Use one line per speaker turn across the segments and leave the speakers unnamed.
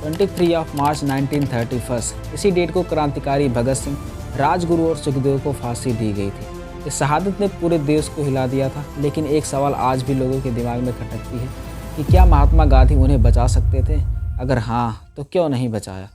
23 of March 1931 इसी date को क्रांतिकारी भगत सिंह, राजगुरु और सुखदेव को फांसी दी गई थी। इस शहादत ने पूरे देश को हिला दिया था। लेकिन एक सवाल आज भी लोगों के दिमाग में खटकती है कि क्या महात्मा गांधी उन्हें बचा सकते थे? अगर हाँ, तो क्यों नहीं बचाया?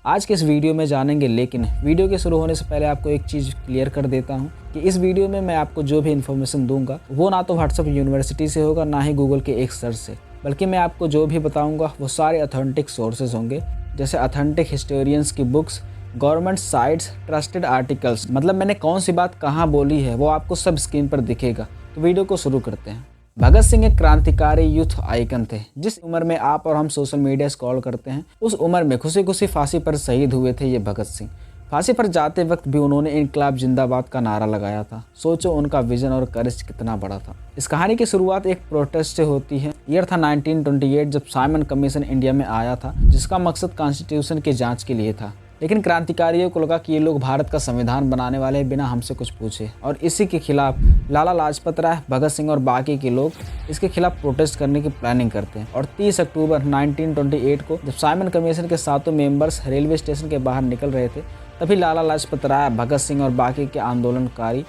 आज के इस वीडियो में जानेंगे। लेकिन वीडियो के शुरू होने से पहले आपको एक चीज़ क्लियर कर देता हूँ कि इस वीडियो में मैं आपको जो भी इन्फॉर्मेशन दूंगा वो ना तो व्हाट्सएप यूनिवर्सिटी से होगा, ना ही गूगल के एक सर्च से, बल्कि मैं आपको जो भी बताऊंगा वो सारे ऑथेंटिक सोर्सेज होंगे, जैसे ऑथेंटिक हिस्टोरियंस की books, government sites, trusted articles. मतलब मैंने कौन सी बात कहाँ बोली है वो आपको सब स्क्रीन पर दिखेगा। तो वीडियो को शुरू करते हैं। भगत सिंह एक क्रांतिकारी यूथ आइकन थे। जिस उम्र में आप और हम सोशल मीडिया स्क्रॉल करते हैं उस उम्र में खुशी खुशी फांसी पर शहीद हुए थे ये भगत सिंह। फांसी पर जाते वक्त भी उन्होंने इनकलाब जिंदाबाद का नारा लगाया था। सोचो उनका विजन और करेज कितना बड़ा था। इस कहानी की शुरुआत एक प्रोटेस्ट से होती है। ईयर था 1928 जब साइमन कमीशन इंडिया में आया था, जिसका मकसद कॉन्स्टिट्यूशन की जांच के लिए था। लेकिन क्रांतिकारियों को लगा कि ये लोग भारत का संविधान बनाने वाले बिना हमसे कुछ पूछे, और इसी के खिलाफ लाला लाजपत राय, भगत सिंह और बाकी के लोग इसके खिलाफ प्रोटेस्ट करने की प्लानिंग करते हैं। और 30 अक्टूबर 1928 को जब साइमन कमीशन के सातों मेंबर्स रेलवे स्टेशन के बाहर निकल रहे थे, तभी लाला लाजपत राय, भगत सिंह और बाकी के आंदोलनकारी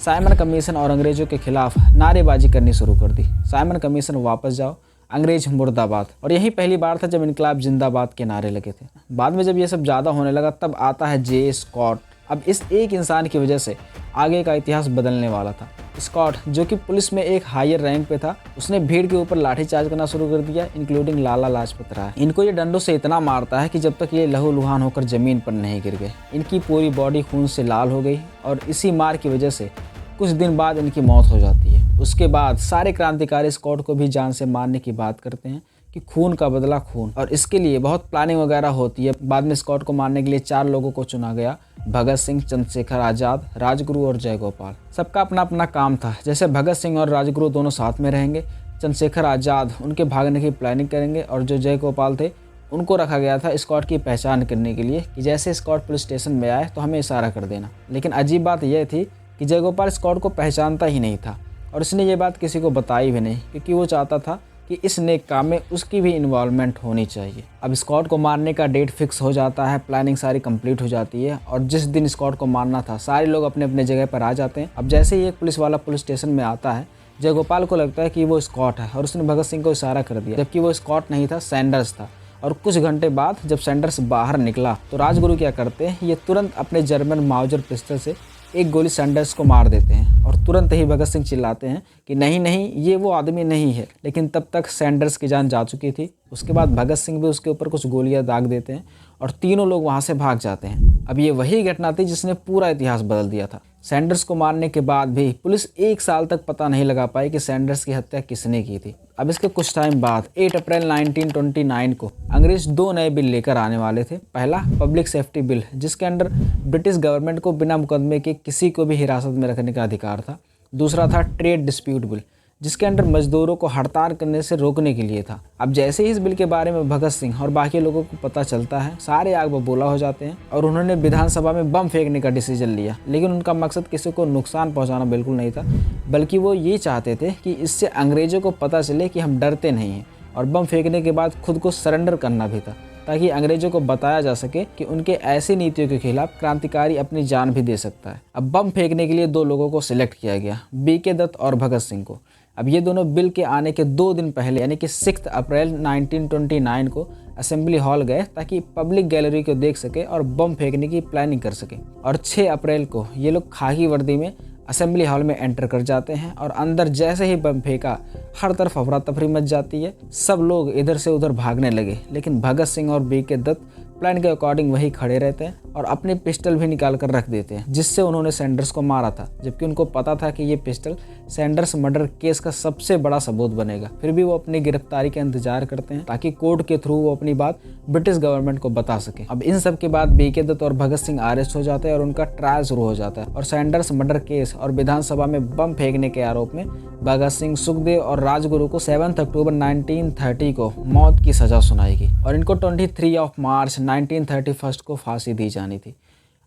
साइमन कमीशन और अंग्रेजों के खिलाफ नारेबाजी करनी शुरू कर दी। साइमन कमीशन वापस जाओ, अंग्रेज मुर्दाबाद। और यही पहली बार था जब इनकलाब जिंदाबाद के नारे लगे थे। बाद में जब ये सब ज़्यादा होने लगा तब आता है जे स्कॉट। अब इस एक इंसान की वजह से आगे का इतिहास बदलने वाला था। स्कॉट, जो कि पुलिस में एक हायर रैंक पे था, उसने भीड़ के ऊपर लाठीचार्ज करना शुरू कर दिया, इंक्लूडिंग लाला लाजपत राय। इनको ये डंडों से इतना मारता है कि जब तक ये लहूलुहान होकर ज़मीन पर नहीं गिर गए। इनकी पूरी बॉडी खून से लाल हो गई और इसी मार की वजह से कुछ दिन बाद इनकी मौत हो जाती है। उसके बाद सारे क्रांतिकारी स्कॉट को भी जान से मारने की बात करते हैं कि खून का बदला खून, और इसके लिए बहुत प्लानिंग वगैरह होती है। बाद में स्कॉट को मारने के लिए 4 लोगों को चुना गया: भगत सिंह, चंद्रशेखर आज़ाद, राजगुरु और जयगोपाल। सबका अपना अपना काम था। जैसे भगत सिंह और राजगुरु दोनों साथ में रहेंगे, चंद्रशेखर आज़ाद उनके भागने की प्लानिंग करेंगे, और जो जयगोपाल थे उनको रखा गया था स्कॉट की पहचान करने के लिए कि जैसे स्कॉट पुलिस स्टेशन में आए तो हमें इशारा कर देना। लेकिन अजीब बात यह थी कि जयगोपाल स्कॉट को पहचानता ही नहीं था, और उसने ये बात किसी को बताई भी नहीं, क्योंकि वो चाहता था कि इस नेक काम में उसकी भी इन्वॉल्वमेंट होनी चाहिए। अब स्कॉट को मारने का डेट फिक्स हो जाता है, प्लानिंग सारी कंप्लीट हो जाती है, और जिस दिन स्कॉट को मारना था सारे लोग अपने अपने जगह पर आ जाते हैं। अब जैसे ही एक पुलिस वाला पुलिस स्टेशन में आता है, जयगोपाल को लगता है कि वो स्कॉट है, और उसने भगत सिंह को इशारा कर दिया, जबकि वो स्कॉट नहीं था, सैंडर्स था। और कुछ घंटे बाद जब सैंडर्स बाहर निकला तो राजगुरु क्या करते हैं, ये तुरंत अपने जर्मन माउजर पिस्टल से एक गोली सैंडर्स को मार देते हैं। और तुरंत ही भगत सिंह चिल्लाते हैं कि नहीं नहीं, ये वो आदमी नहीं है। लेकिन तब तक सैंडर्स की जान जा चुकी थी। उसके बाद भगत सिंह भी उसके ऊपर कुछ गोलियां दाग देते हैं और तीनों लोग वहां से भाग जाते हैं। अब ये वही घटना थी जिसने पूरा इतिहास बदल दिया था। सैंडर्स को मारने के बाद भी पुलिस 1 साल तक पता नहीं लगा पाई कि सैंडर्स की हत्या किसने की थी। अब इसके कुछ टाइम बाद 8 अप्रैल 1929 को अंग्रेज 2 नए बिल लेकर आने वाले थे। पहला, पब्लिक सेफ्टी बिल, जिसके अंडर ब्रिटिश गवर्नमेंट को बिना मुकदमे के किसी को भी हिरासत में रखने का अधिकार था। दूसरा था ट्रेड डिस्प्यूट बिल, जिसके अंडर मजदूरों को हड़ताल करने से रोकने के लिए था। अब जैसे ही इस बिल के बारे में भगत सिंह और बाकी लोगों को पता चलता है, सारे आग बबूला हो जाते हैं और उन्होंने विधानसभा में बम फेंकने का डिसीजन लिया। लेकिन उनका मकसद किसी को नुकसान पहुंचाना बिल्कुल नहीं था, बल्कि वो ये चाहते थे कि इससे अंग्रेजों को पता चले कि हम डरते नहीं हैं, और बम फेंकने के बाद खुद को सरेंडर करना भी था, ताकि अंग्रेजों को बताया जा सके कि उनके ऐसी नीतियों के खिलाफ क्रांतिकारी अपनी जान भी दे सकता है। अब बम फेंकने के लिए 2 लोगों को सिलेक्ट किया गया, बीके दत्त और भगत सिंह को। अब ये दोनों बिल के आने के 2 दिन पहले, यानी कि 6 अप्रैल 1929 को असेंबली हॉल गए ताकि पब्लिक गैलरी को देख सके और बम फेंकने की प्लानिंग कर सके। और 6 अप्रैल को ये लोग खाकी वर्दी में असेंबली हॉल में एंटर कर जाते हैं, और अंदर जैसे ही बम फेंका हर तरफ अफरा तफरी मच जाती है। सब लोग इधर से उधर भागने लगे, लेकिन भगत सिंह और बीके दत्त प्लान के अकॉर्डिंग वही खड़े रहते हैं और अपने पिस्टल भी निकाल कर रख देते हैं, जिससे उन्होंने सैंडर्स को मारा था, जबकि उनको पता था कि ये पिस्टल सैंडर्स मर्डर केस का सबसे बड़ा सबूत बनेगा। फिर भी वो अपनी गिरफ्तारी का इंतजार करते हैं ताकि कोर्ट के थ्रू वो अपनी बात ब्रिटिश गवर्नमेंट को बता सके। अब इन सब के बाद बीके दत्त और भगत सिंह अरेस्ट हो जाते हैं और उनका ट्रायल शुरू हो जाता है, और सैंडर्स मर्डर केस और विधानसभा में बम फेंकने के आरोप में भगत सिंह, सुखदेव और राजगुरु को 7 अक्टूबर 1930 को मौत की सजा सुनाई गई, और इनको 23 ऑफ मार्च 1931 को फांसी दी जानी थी।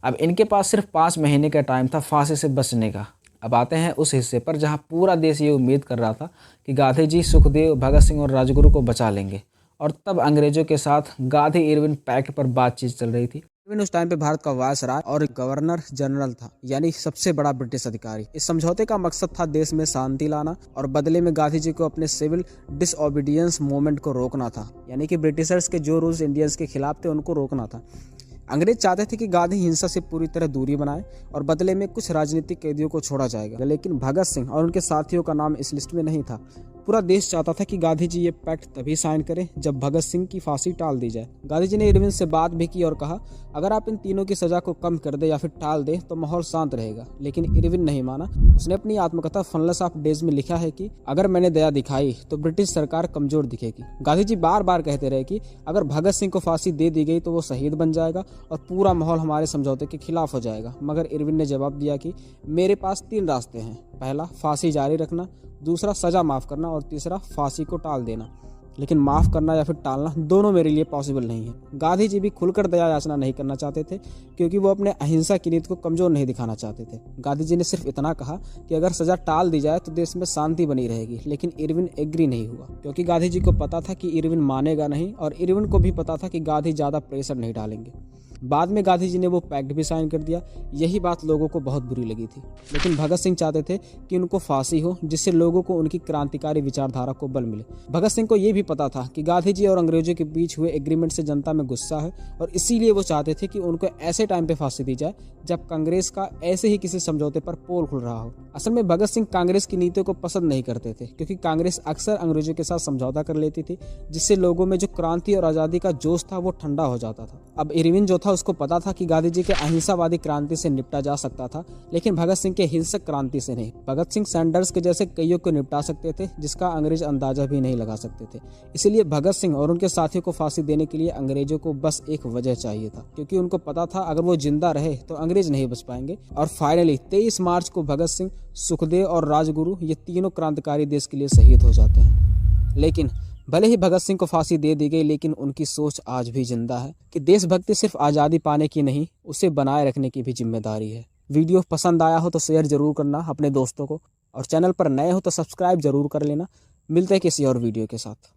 अब इनके पास सिर्फ 5 महीने का टाइम था फांसी से बचने का। अब आते हैं उस हिस्से पर जहां पूरा देश ये उम्मीद कर रहा था कि गांधी जी सुखदेव, भगत सिंह और राजगुरु को बचा लेंगे, और तब अंग्रेजों के साथ गांधी इरविन पैक्ट पर बातचीत चल रही थी। इरविन उस टाइम पे भारत का वायसराय और गवर्नर जनरल था, यानी सबसे बड़ा ब्रिटिश अधिकारी। इस समझौते का मकसद था देश में शांति लाना और बदले में गांधी जी को अपने सिविल डिसओबीडियंस मूवमेंट को रोकना था, यानी कि ब्रिटिशर्स के जो रूल्स इंडियंस के खिलाफ थे उनको रोकना था। अंग्रेज चाहते थे कि गांधी हिंसा से पूरी तरह दूरी बनाए और बदले में कुछ राजनीतिक कैदियों को छोड़ा जाएगा, लेकिन भगत सिंह और उनके साथियों का नाम इस लिस्ट में नहीं था। पूरा देश चाहता था कि गांधी जी ये पैक्ट तभी साइन करें जब भगत सिंह की फांसी टाल दी जाए। गांधी जी ने इरविन से बात भी की और कहा, अगर आप इन तीनों की सजा को कम कर दे या फिर टाल दे तो माहौल शांत रहेगा, लेकिन इरविन नहीं माना। उसने अपनी आत्मकथा फनलेस ऑफ डेज में लिखा है कि अगर मैंने दया दिखाई तो ब्रिटिश सरकार कमजोर दिखेगी। गांधी जी बार बार कहते रहे कि अगर भगत सिंह को फांसी दे दी गई तो वो शहीद बन जाएगा और पूरा माहौल हमारे समझौते के खिलाफ हो जाएगा। मगर इरविन ने जवाब दिया कि मेरे पास 3 रास्ते हैं, पहला फांसी जारी रखना, दूसरा सजा माफ करना और तीसरा फांसी को टाल देना। लेकिन माफ करना या फिर टालना दोनों मेरे लिए पॉसिबल नहीं है। गांधी जी भी खुलकर दया याचना नहीं करना चाहते थे क्योंकि वो अपने अहिंसा की नीति को कमजोर नहीं दिखाना चाहते थे। गांधी जी ने सिर्फ इतना कहा कि अगर सजा टाल दी जाए तो देश में शांति बनी रहेगी, लेकिन इरविन एग्री नहीं हुआ क्योंकि गांधी जी को पता था कि इरविन मानेगा नहीं और इरविन को भी पता था कि गांधी ज्यादा प्रेशर नहीं डालेंगे। बाद में गांधी जी ने वो पैक्ट भी साइन कर दिया। यही बात लोगों को बहुत बुरी लगी थी, लेकिन भगत सिंह चाहते थे कि उनको फांसी हो जिससे लोगों को उनकी क्रांतिकारी विचारधारा को बल मिले। भगत सिंह को ये भी पता था कि गांधी जी और अंग्रेजों के बीच हुए एग्रीमेंट से जनता में गुस्सा है और इसीलिए वो चाहते थे कि उनको ऐसे टाइम पे फांसी दी जाए जब कांग्रेस का ऐसे ही किसी समझौते पर पोल खुल रहा हो। असल में भगत सिंह कांग्रेस की नीतियों को पसंद नहीं करते थे क्योंकि कांग्रेस अक्सर अंग्रेजों के साथ समझौता कर लेती थी, जिससे लोगों में जो क्रांति और आजादी का जोश था वो ठंडा हो जाता था। अब इरविन जो था उसको पता था कि गांधी जी के अहिंसावादी क्रांति से निपटा जा सकता था, लेकिन भगत सिंह के हिंसक क्रांति से नहीं। भगत सिंह सैंडर्स के जैसे कईयों को निपटा सकते थे जिसका अंग्रेज अंदाजा भी नहीं लगा सकते थे। इसीलिए भगत सिंह और उनके साथियों को फांसी देने के लिए अंग्रेजों को बस एक वजह चाहिए था, क्योंकि उनको पता था अगर वो जिंदा रहे तो अंग्रेज नहीं बच पाएंगे। और फाइनली 23 मार्च को भगत सिंह, सुखदेव और राजगुरु ये तीनों क्रांतिकारी देश के लिए शहीद हो जाते हैं। लेकिन भले ही भगत सिंह को फांसी दे दी गई, लेकिन उनकी सोच आज भी जिंदा है कि देशभक्ति सिर्फ आज़ादी पाने की नहीं, उसे बनाए रखने की भी जिम्मेदारी है। वीडियो पसंद आया हो तो शेयर जरूर करना अपने दोस्तों को, और चैनल पर नए हो तो सब्सक्राइब जरूर कर लेना। मिलते हैं किसी और वीडियो के साथ।